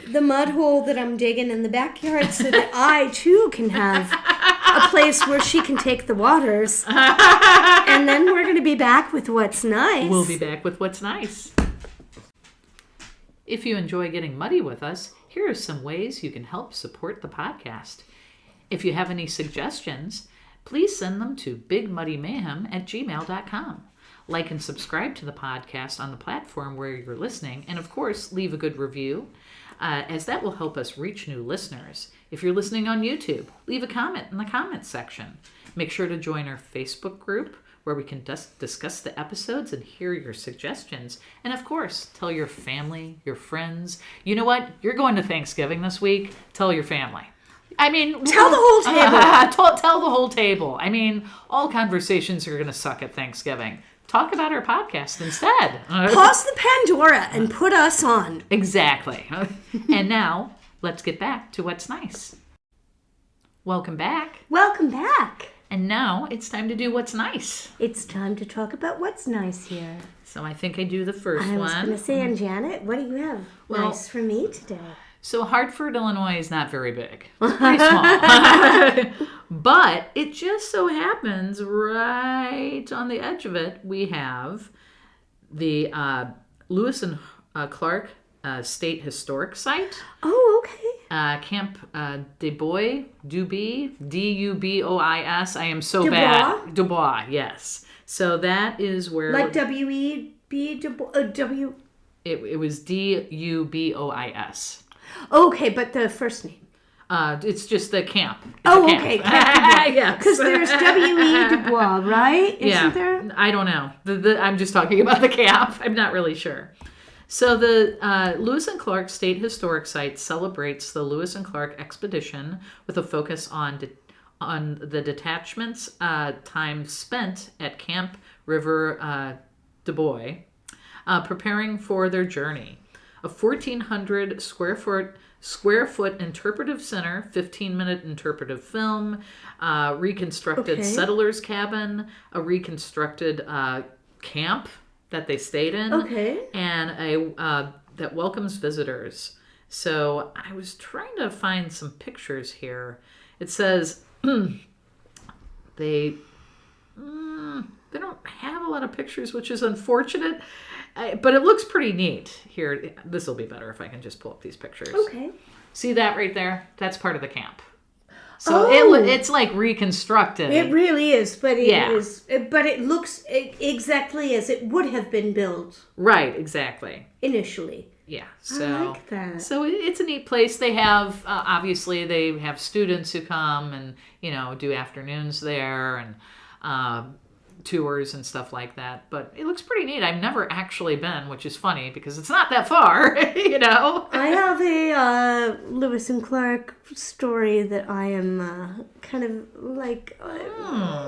the mud hole that I'm digging in the backyard so that I, too, can have a place where she can take the waters. And then we're going to be back with What's Nice. We'll be back with What's Nice. If you enjoy getting muddy with us, here are some ways you can help support the podcast. If you have any suggestions... please send them to bigmuddymayhem@gmail.com. Like and subscribe to the podcast on the platform where you're listening, and of course, leave a good review, as that will help us reach new listeners. If you're listening on YouTube, leave a comment in the comments section. Make sure to join our Facebook group, where we can discuss the episodes and hear your suggestions. And of course, tell your family, your friends. You know what? You're going to Thanksgiving this week. Tell your family. I mean... Tell the whole table. Tell the whole table. I mean, all conversations are going to suck at Thanksgiving. talk about our podcast instead. Pause the Pandora and put us on. Exactly. And now, let's get back to what's nice. Welcome back. Welcome back. And now it's time to do what's nice. It's time to talk about what's nice here. So I think I do the first one. I was going to say, and Janet, what do you have nice for me today? So Hartford, Illinois is not very big. It's pretty small. But it just so happens right on the edge of it, we have the Lewis and Clark State Historic Site. Oh, okay. Camp Dubois, D-U-B-O-I-S. I am so Dubois? bad. Dubois, yes. So that is where... Like W-E-B, W... It was D-U-B-O-I-S. Okay, but the first name. It's just the camp. It's a camp. Okay. Camp Yes. Because there's W.E. Dubois, right? Isn't there? I don't know. I'm just talking about the camp. I'm not really sure. So the Lewis and Clark State Historic Site celebrates the Lewis and Clark expedition with a focus on the detachment's time spent at Camp River Dubois, preparing for their journey. A 1,400 square foot interpretive center, 15-minute interpretive film, reconstructed settlers cabin, a reconstructed camp that they stayed in, and a that welcomes visitors. So I was trying to find some pictures here. It says they don't have a lot of pictures, which is unfortunate. But it looks pretty neat. Here, this will be better if I can just pull up these pictures. Okay. See that right there? That's part of the camp. So it's like reconstructed. It really is, but it looks exactly as it would have been built. Right, exactly. Initially. Yeah. So, I like that. So it's a neat place. They have, obviously, they have students who come and, do afternoons there and tours and stuff like that, but it looks pretty neat. I've never actually been, which is funny because it's not that far, I have a Lewis and Clark story that I am kind of like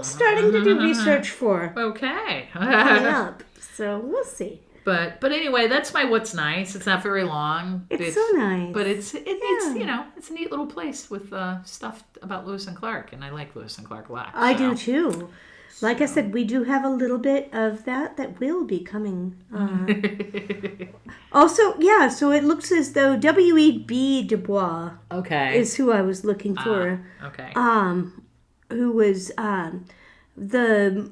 starting to do research for. Okay. Coming up, so we'll see. But anyway, that's my what's nice. It's not very long. It's so nice. But it's a neat little place with stuff about Lewis and Clark, and I like Lewis and Clark a lot. I do too. Like I said, we do have a little bit of that will be coming. Also, so it looks as though W.E.B. Dubois is who I was looking for. Who was the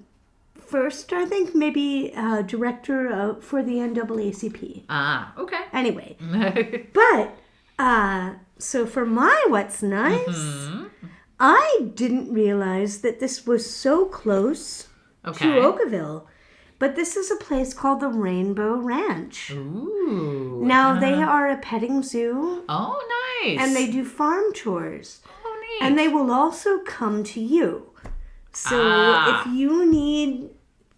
first, I think, maybe director for the NAACP. Okay. Anyway. But, so for my what's nice... I didn't realize that this was so close to Oakville. But this is a place called the Rainbow Ranch. Ooh. Now, they are a petting zoo. Oh, nice. And they do farm tours. Oh, neat. And they will also come to you. So if you need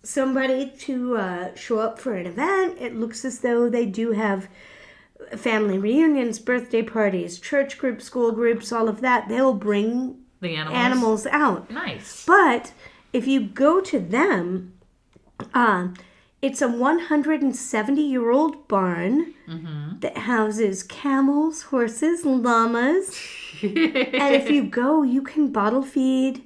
somebody to show up for an event, it looks as though they do have family reunions, birthday parties, church groups, school groups, all of that. They'll bring the animals out. Nice. But if you go to them, it's a 170-year-old barn that houses camels, horses, llamas. And if you go, you can bottle feed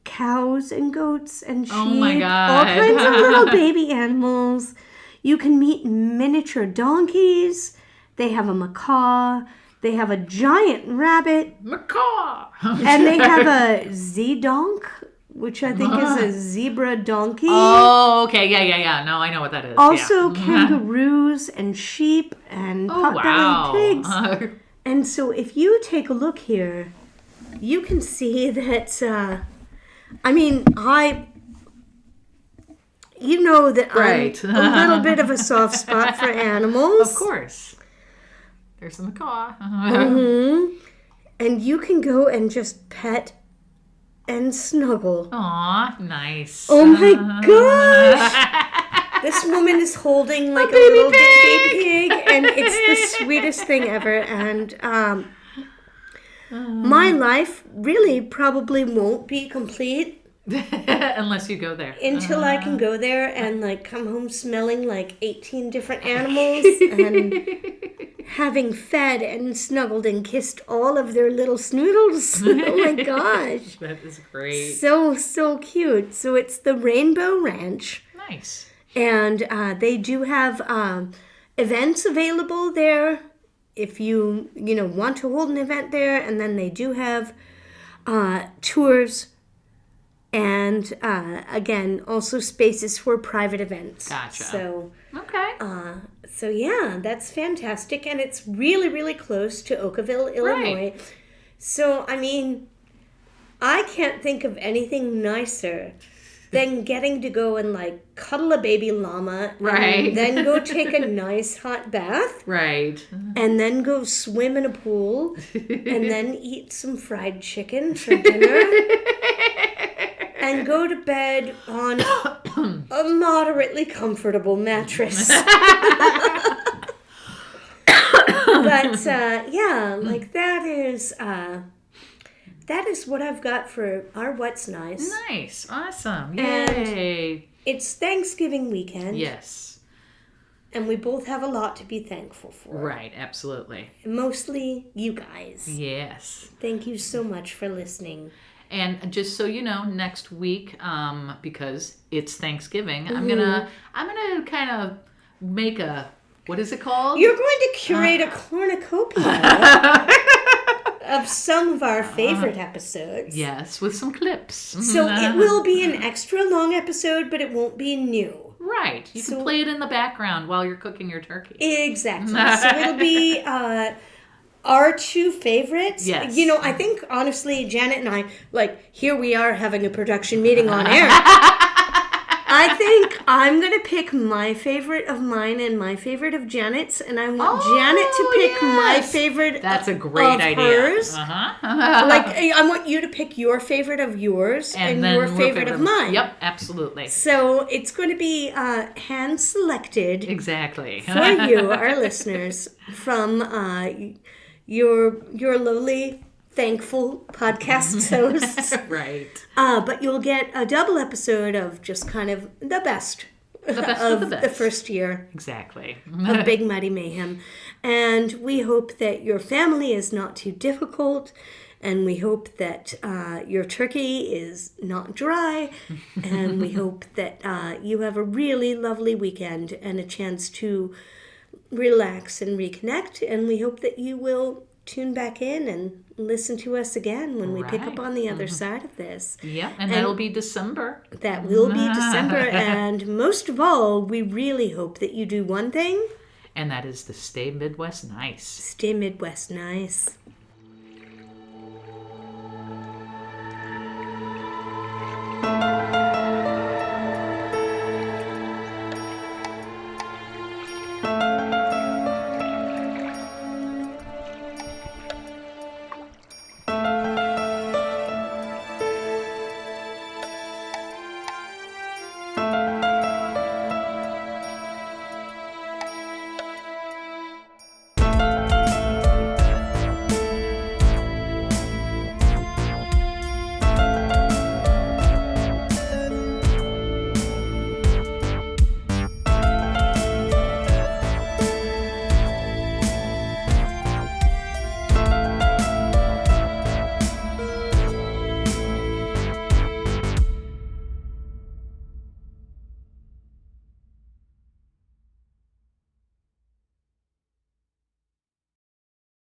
cows and goats and sheep. Oh my God. All kinds of little baby animals. You can meet miniature donkeys. They have a macaw. They have a giant rabbit. Macaw! And they have a Z-donk, which I think is a zebra donkey. Oh, okay. Yeah. No, I know what that is. Also kangaroos and sheep and potbelly pigs. And so if you take a look here, you can see that, you know that I'm a little bit of a soft spot for animals. Of course. There's the macaw. And you can go and just pet and snuggle. Aw, nice. Oh my gosh! This woman is holding like a little baby pig, and it's the sweetest thing ever. And my life really probably won't be complete Unless you go there. Until I can go there and like come home smelling like 18 different animals and having fed and snuggled and kissed all of their little snoodles. Oh my gosh. That is great. So cute. So it's the Rainbow Ranch. Nice. And they do have events available there if you want to hold an event there. And then they do have tours. And again, also spaces for private events. Gotcha. So okay. So yeah, that's fantastic, and it's really, really close to Oakville, Illinois. Right. So I mean, I can't think of anything nicer than getting to go and like cuddle a baby llama, right? And then go take a nice hot bath, right? And then go swim in a pool, and then eat some fried chicken for dinner. And go to bed on a moderately comfortable mattress. But yeah, like that is what I've got for our What's Nice. Nice, awesome, yay! And it's Thanksgiving weekend. Yes. And we both have a lot to be thankful for. Right, absolutely. Mostly you guys. Yes. Thank you so much for listening. And just so you know, next week, because it's Thanksgiving, Mm-hmm. I'm gonna kind of make a, what is it called? You're going to curate a cornucopia of some of our favorite episodes. Yes, with some clips. So it will be an extra long episode, but it won't be new. Right. You can play it in the background while you're cooking your turkey. Exactly. So it'll be our two favorites. Yes. I think, honestly, Janet and I, like, here we are having a production meeting on air. I think I'm going to pick my favorite of mine and my favorite of Janet's, and I want Janet to pick my favorite That's a great idea. Hers. Uh-huh. Like, I want you to pick your favorite of yours and your favorite of mine. Yep, absolutely. So it's going to be hand-selected Exactly. for you, our listeners, from your lowly, thankful podcast hosts. Right. But you'll get a double episode of just kind of the best of the best. The first year Exactly. of Big Muddy Mayhem. And we hope that your family is not too difficult. And we hope that your turkey is not dry. And we hope that you have a really lovely weekend and a chance to relax and reconnect. And we hope that you will tune back in and listen to us again when we pick up on the other side of this. Yep, and that'll be December. That will be December. And most of all, we really hope that you do one thing. And that is to stay Midwest nice. Stay Midwest nice.